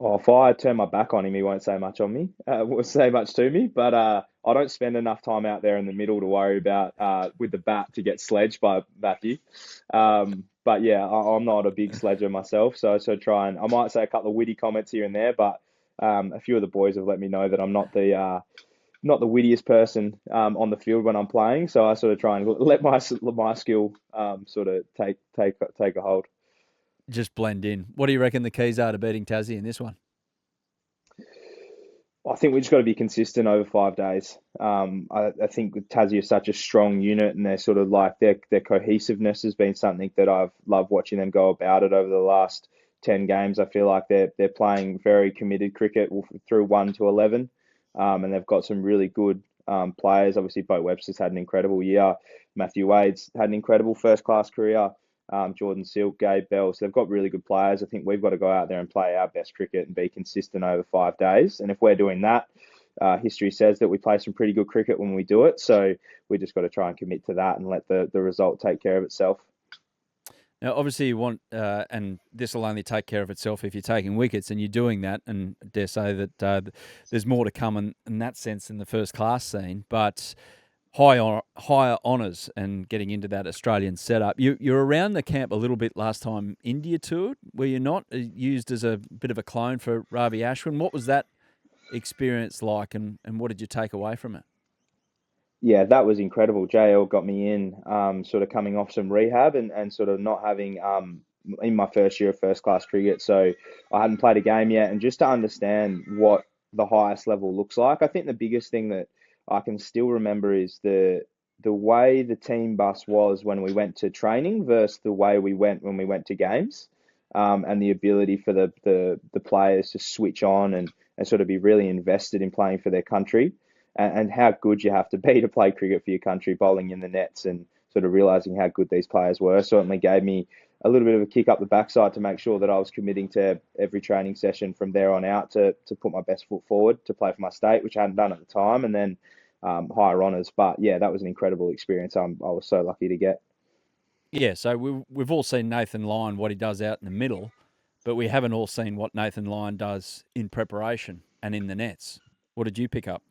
Oh, if I turn my back on him, he won't say much on me. Won't say much to me, but I don't spend enough time out there in the middle to worry about with the bat to get sledged by Matthew. But yeah, I'm not a big sledger myself, so I might say a couple of witty comments here and there, but a few of the boys have let me know that I'm not the wittiest person on the field when I'm playing, so I sort of try and let my skill sort of take a hold. Just blend in. What do you reckon the keys are to beating Tassie in this one? I think we just got to be consistent over 5 days. I think Tassie is such a strong unit, and they're sort of like their cohesiveness has been something that I've loved watching them go about it over the last 10 games. I feel like they're playing very committed cricket through 1 to 11, and they've got some really good players. Obviously, Bo Webster's had an incredible year. Matthew Wade's had an incredible first-class career. Jordan Silk, Gabe Bell. So they've got really good players. I think we've got to go out there and play our best cricket and be consistent over 5 days. And if we're doing that, history says that we play some pretty good cricket when we do it. So we just got to try and commit to that and let the result take care of itself. Now, obviously, you want, and this will only take care of itself if you're taking wickets, and you're doing that. And I dare say that there's more to come in that sense in the first class scene. But higher honours and getting into that Australian setup. You're around the camp a little bit last time India toured, were you not? Used as a bit of a clone for Ravi Ashwin. What was that experience like, and what did you take away from it? Yeah, that was incredible. JL got me in, sort of coming off some rehab and sort of not having in my first year of first class cricket, so I hadn't played a game yet, and just to understand what the highest level looks like. I think the biggest thing that I can still remember is the way the team bus was when we went to training versus the way we went when we went to games, and the ability for the players to switch on and sort of be really invested in playing for their country and how good you have to be to play cricket for your country, bowling in the nets, and sort of realizing how good these players were certainly gave me a little bit of a kick up the backside to make sure that I was committing to every training session from there on out to put my best foot forward to play for my state, which I hadn't done at the time, and then higher honours. But yeah, that was an incredible experience. I was so lucky to get. Yeah, so we've all seen Nathan Lyon, what he does out in the middle, but we haven't all seen what Nathan Lyon does in preparation and in the nets. What did you pick up?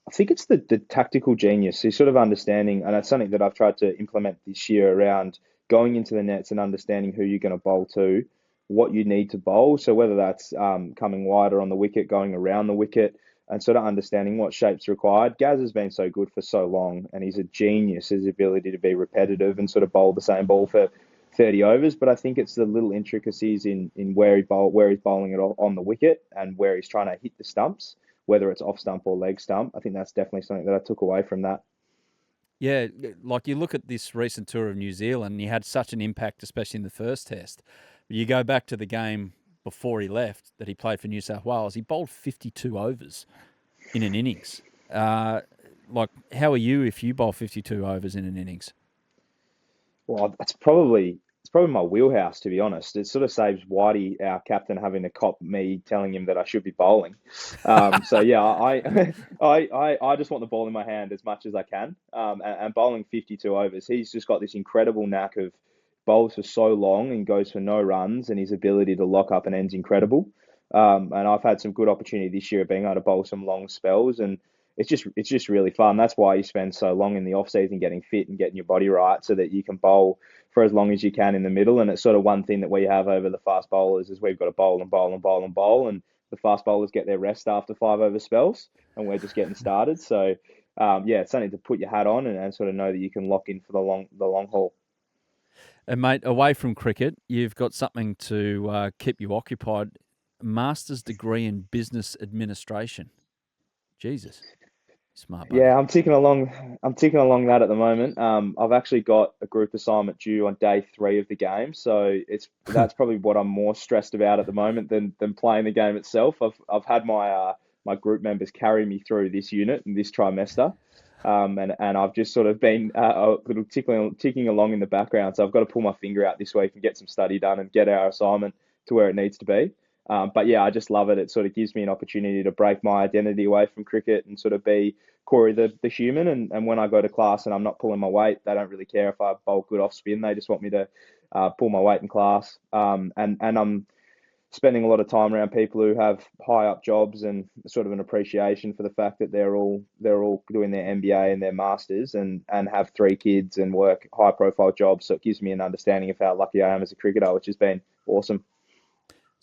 I think it's the tactical genius. He's sort of understanding, and that's something that I've tried to implement this year around going into the nets and understanding who you're going to bowl to, what you need to bowl. So whether that's coming wider on the wicket, going around the wicket, and sort of understanding what shapes required. Gaz has been so good for so long, and he's a genius. His ability to be repetitive and sort of bowl the same ball for 30 overs. But I think it's the little intricacies in where he's bowling it on the wicket and where he's trying to hit the stumps, whether it's off stump or leg stump. I think that's definitely something that I took away from that. Yeah, like you look at this recent tour of New Zealand, he had such an impact, especially in the first test. But you go back to the game before he left that he played for New South Wales, he bowled 52 overs in an innings. Like, how are you if you bowl 52 overs in an innings? Well, it's probably my wheelhouse, to be honest. It sort of saves Whitey, our captain, having to cop me telling him that I should be bowling. So yeah, I just want the ball in my hand as much as I can. And bowling 52 overs, he's just got this incredible knack of bowls for so long and goes for no runs, and his ability to lock up an end's incredible. And I've had some good opportunity this year of being able to bowl some long spells, and it's just really fun. That's why you spend so long in the off season getting fit and getting your body right so that you can bowl for as long as you can in the middle. And it's sort of one thing that we have over the fast bowlers is we've got to bowl and bowl and bowl and bowl, and the fast bowlers get their rest after 5 over spells, and we're just getting started. So yeah, it's something to put your hat on and sort of know that you can lock in for the long haul. And mate, away from cricket, you've got something to keep you occupied. Master's degree in business administration. Jesus. Smart buddy. Yeah, I'm ticking along. I'm ticking along that at the moment. I've actually got a group assignment due on day 3 of the game, so that's probably what I'm more stressed about at the moment than playing the game itself. I've had my group members carry me through this unit and this trimester, and I've just sort of been a little ticking along in the background. So I've got to pull my finger out this week and get some study done and get our assignment to where it needs to be. But yeah, I just love it. It sort of gives me an opportunity to break my identity away from cricket and sort of be Corey the human. And when I go to class and I'm not pulling my weight, they don't really care if I bowl good off spin. They just want me to pull my weight in class. And I'm spending a lot of time around people who have high up jobs and sort of an appreciation for the fact that they're all doing their MBA and their masters and have 3 kids and work high profile jobs. So it gives me an understanding of how lucky I am as a cricketer, which has been awesome.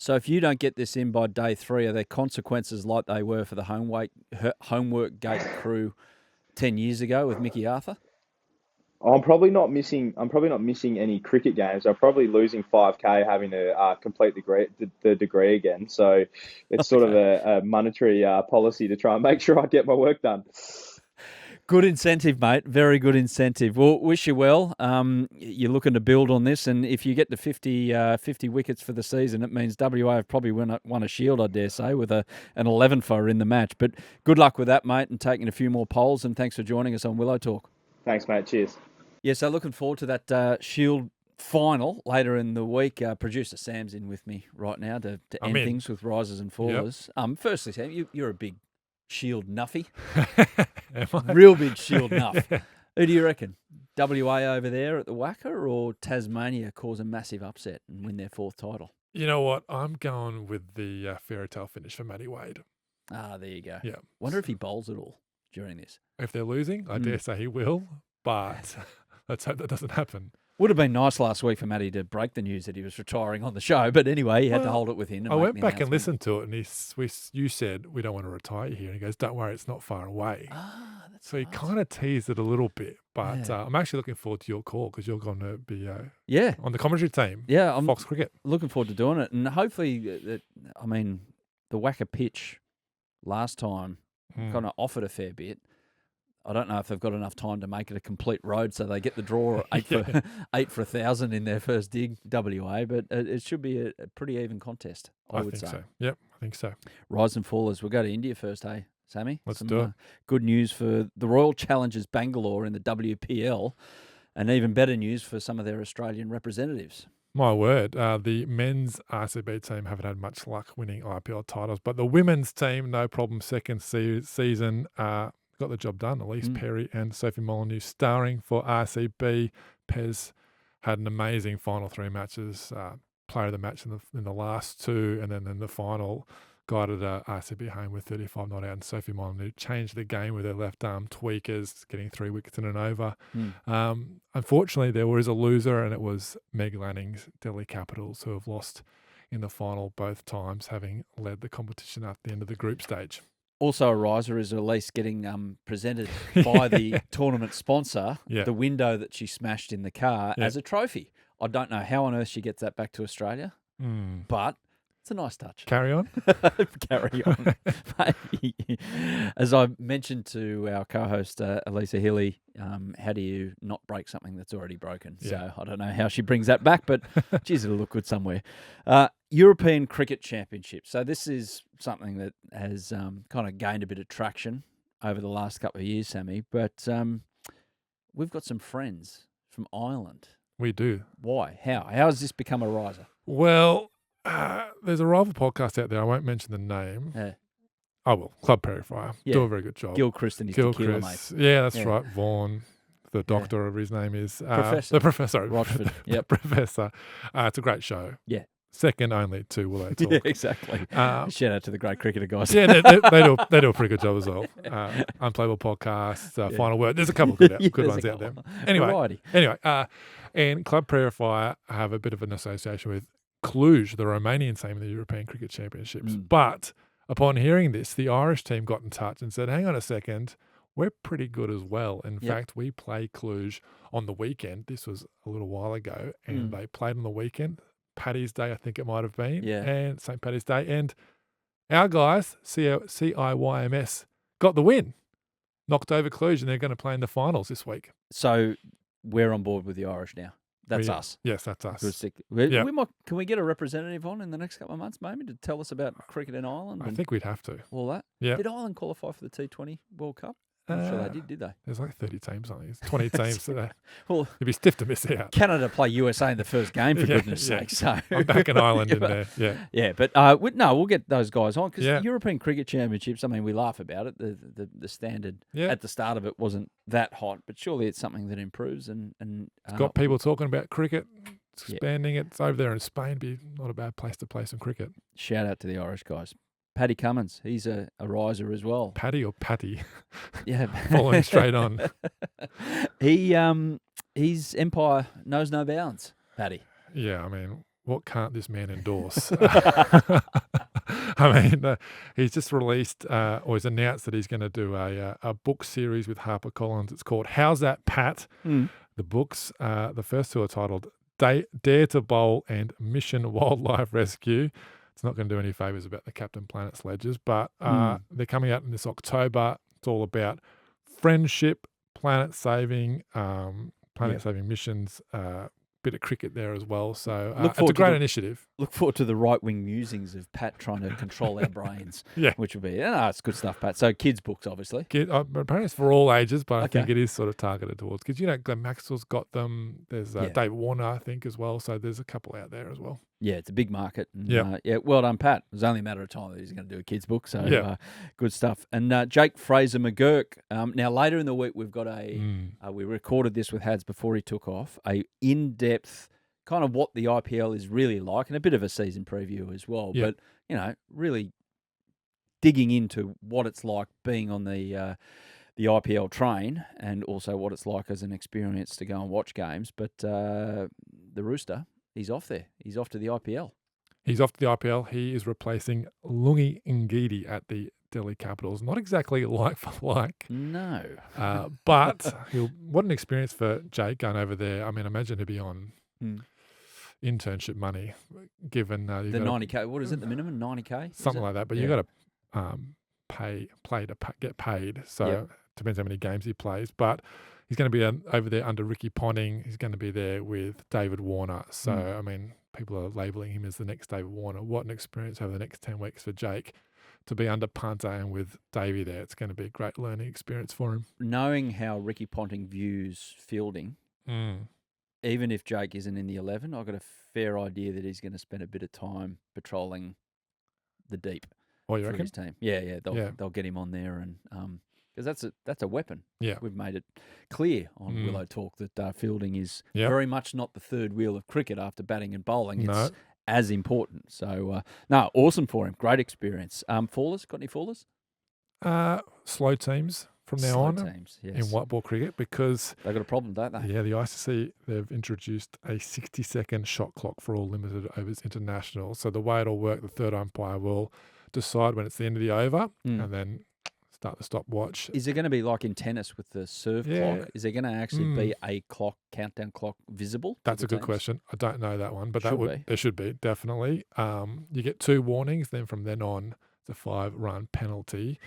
So if you don't get this in by day 3, are there consequences like they were for the homework gate crew 10 years ago with Mickey Arthur? I'm probably not missing any cricket games. I'm probably losing 5K having to complete the degree again. So it's sort of a monetary policy to try and make sure I get my work done. Good incentive, mate. Very good incentive. Well, wish you well. You're looking to build on this, and if you get to 50 wickets for the season, it means WA have probably won a Shield, I dare say, with an 11-for in the match. But good luck with that, mate, and taking a few more polls, and thanks for joining us on Willow Talk. Thanks, mate. Cheers. Yeah, so looking forward to that Shield final later in the week. Producer Sam's in with me right now to end things with risers and fallers. Yep. Firstly, Sam, you're a big Shield nuffy. Real big Shield nuff. Who do you reckon? WA over there at the Wacker, or Tasmania cause a massive upset and win their 4th title? You know what? I'm going with the fairy tale finish for Matty Wade. Ah, there you go. Yeah. Wonder if he bowls at all during this. If they're losing, I dare say he will, but let's hope that doesn't happen. Would have been nice last week for Matty to break the news that he was retiring on the show, but anyway, he had to hold it within. And I make went the back and announcement. listened to it, and you said, we don't want to retire you here. And he goes, don't worry, it's not far away. Ah, that's So he nice. kind of teased it a little bit, but Yeah. I'm actually looking forward to your call because you're going to be Yeah, on the commentary team. yeah, I'm Fox Cricket. looking forward to doing it, and hopefully, the Wacker pitch last time kind of offered a fair bit. I don't know if they've got enough time to make it a complete road, so they get the draw 8 for 1,000 in their first dig, WA. But it should be a pretty even contest, I would think say. so. Yep, I think so. Rise and fallers. We'll go to India first, hey, Sammy? Let's do it. Good news for the Royal Challengers Bangalore in the WPL, and even better news for some of their Australian representatives. My word, the men's RCB team haven't had much luck winning IPL titles, but the women's team, no problem, second season, got the job done. Elise Perry and Sophie Molyneux starring for RCB. Pez had an amazing final 3 matches, player of the match in the last 2, and then in the final guided RCB home with 35 not out. And Sophie Molyneux changed the game with her left arm tweakers, getting 3 wickets in an over. Unfortunately, there was a loser, and it was Meg Lanning's Delhi Capitals, who have lost in the final both times, having led the competition at the end of the group stage. Also, a riser is Elise getting presented by the tournament sponsor, the window that she smashed in the car, as a trophy. I don't know how on earth she gets that back to Australia, but it's a nice touch. Carry on. Carry on. Maybe. As I mentioned to our co-host, Elisa Hilly, how do you not break something that's already broken? So I don't know how she brings that back, but geez, it'll look good somewhere. European Cricket Championship. So this is something that has kind of gained a bit of traction over the last couple of years, Sammy, but we've got some friends from Ireland. We do. Why? How? How has this become a riser? Well, there's a rival podcast out there. I won't mention the name. Yeah. I will. Club Prairie Fire. Yeah. Do a very good job. Gilchrist and his tequila, mate. Yeah, that's right. Vaughan, the doctor of his name is. Professor. The professor. Rochford. Yep. Professor. It's a great show. Yeah. Second only to Willow Talk. Yeah, exactly. Shout out to the great cricketer guys. Yeah, they do a pretty good job as well. Unplayable podcast, Final Word. There's a couple of good ones out there. Anyway, and Club Prairie Fire have a bit of an association with Cluj, the Romanian team in the European Cricket Championships. But upon hearing this, the Irish team got in touch and said, hang on a second, we're pretty good as well. In fact, we play Cluj on the weekend. This was a little while ago, and they played on the weekend. Paddy's Day, I think it might have been, and St. Paddy's Day. And our guys, CIYMS, got the win, knocked over Cluj, and they're going to play in the finals this week. So we're on board with the Irish now. That's us. Yes, that's us. We might, can we get a representative on in the next couple of months, maybe, to tell us about cricket in Ireland? I think we'd have to. All that? Yeah. Did Ireland qualify for the T20 World Cup? I'm sure they did they? There's like 30 teams, I think. It's 20 teams. So well, it'd be stiff to miss out. Canada play USA in the first game, for goodness sake. So I'm back in Ireland in there. Yeah. Yeah, but we'll get those guys on because the European Cricket Championships, I mean, we laugh about it. The standard at the start of it wasn't that hot, but surely it's something that improves. And it's got people talking about cricket, expanding it. It's over there in Spain. Be not a bad place to play some cricket. Shout out to the Irish guys. Paddy Cummins, he's a riser as well. Paddy or Patty? Yeah. Following straight on. His empire knows no bounds, Paddy. Yeah, I mean, what can't this man endorse? I mean, he's just released or he's announced that he's going to do a book series with HarperCollins. It's called How's That, Pat? The books, the first 2 are titled Dare to Bowl and Mission Wildlife Rescue. It's not going to do any favours about the Captain Planet sledges, but they're coming out in this October. It's all about friendship, planet-saving missions, bit of cricket there as well. So it's a great initiative. Look forward to the right-wing musings of Pat trying to control our brains, which will be, it's good stuff, Pat. So kids' books, obviously. Apparently it's for all ages, but I think it is sort of targeted towards kids. You know, Glenn Maxwell's got them. There's Dave Warner, I think, as well. So there's a couple out there as well. Yeah, it's a big market. And, Yep. yeah, well done, Pat. It was only a matter of time that he's going to do a kids book, so Yep. good stuff. And Jake Fraser McGurk. Now later in the week we've got we recorded this with Hads before he took off, a in-depth kind of what the IPL is really like, and a bit of a season preview as well. Yep. But really digging into what it's like being on the IPL train, and also what it's like as an experience to go and watch games. But the Rooster, he's off there. He's off to the IPL. He's off to the IPL. He is replacing Lungi Ngidi at the Delhi Capitals. Not exactly like for like. No. But what an experience for Jake going over there. I mean, imagine he'd be on internship money, given the 90K. What is it, the minimum? 90K? Something like that. But you've got to get paid. So it depends how many games he plays. But he's going to be over there under Ricky Ponting. He's going to be there with David Warner. So, I mean, people are labelling him as the next David Warner. What an experience over the next 10 weeks for Jake to be under Punter and with Davey there. It's going to be a great learning experience for him. Knowing how Ricky Ponting views fielding, even if Jake isn't in the 11, I've got a fair idea that he's going to spend a bit of time patrolling the deep you for reckon? his team. Yeah, they'll get him on there, and because that's a weapon. Yeah, we've made it clear on Willow Talk that fielding is very much not the third wheel of cricket after batting and bowling. It's as important. So awesome for him. Great experience. Fallers, got any fallers? Slow teams from now on teams, yes. in white ball cricket, because they've got a problem, don't they? Yeah, the ICC, they've introduced a 60-second shot clock for all limited overs international. So the way it'll work, the third umpire will decide when it's the end of the over and then start the stopwatch. Is there going to be like in tennis with the serve clock? Is there going to actually be a countdown clock visible? That's a good question. I don't know that one, but there should be, definitely. You get 2 warnings, then from then on, it's a 5-run penalty.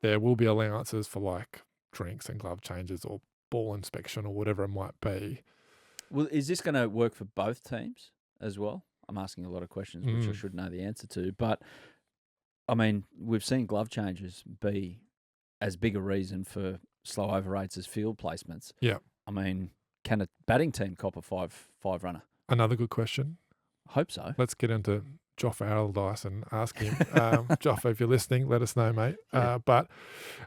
There will be allowances for like drinks and glove changes or ball inspection or whatever it might be. Well, is this going to work for both teams as well? I'm asking a lot of questions which I should know the answer to, but I mean, we've seen glove changes be as big a reason for slow over rates as field placements. Yeah. I mean, can a batting team cop a five-runner? Another good question. Hope so. Let's get into Joffa Allardyce and ask him. Joffa, if you're listening, let us know, mate. Yeah. But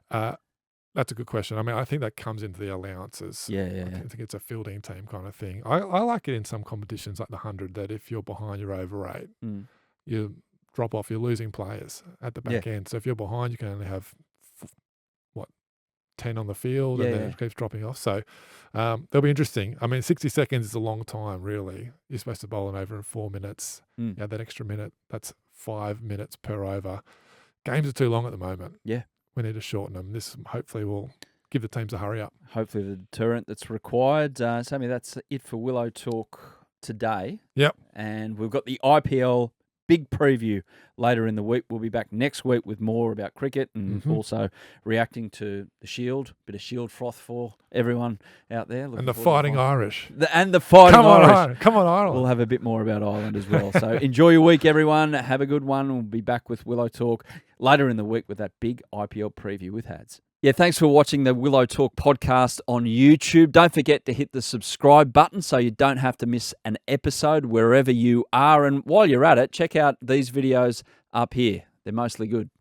that's a good question. I mean, I think that comes into the allowances. Yeah. I think it's a fielding team kind of thing. I like it in some competitions like the 100 that if you're behind your over rate, you drop off, you're losing players at the back end. So if you're behind, you can only have 10 on the field, and then it keeps dropping off. So they'll be interesting. I mean, 60 seconds is a long time, really. You're supposed to bowl an over in 4 minutes. Yeah, that extra minute, that's 5 minutes per over. Games are too long at the moment. Yeah. We need to shorten them. This hopefully will give the teams a hurry up. Hopefully the deterrent that's required. Sammy, that's it for Willow Talk today. Yep. And we've got the IPL big preview later in the week. We'll be back next week with more about cricket and also reacting to the Shield. Bit of Shield froth for everyone out there. And the Fighting Irish. The Fighting Irish. Come on, Ireland. We'll have a bit more about Ireland as well. So enjoy your week, everyone. Have a good one. We'll be back with Willow Talk later in the week with that big IPL preview with Hads. Yeah, thanks for watching the Willow Talk podcast on YouTube. Don't forget to hit the subscribe button so you don't have to miss an episode wherever you are. And while you're at it, check out these videos up here. They're mostly good.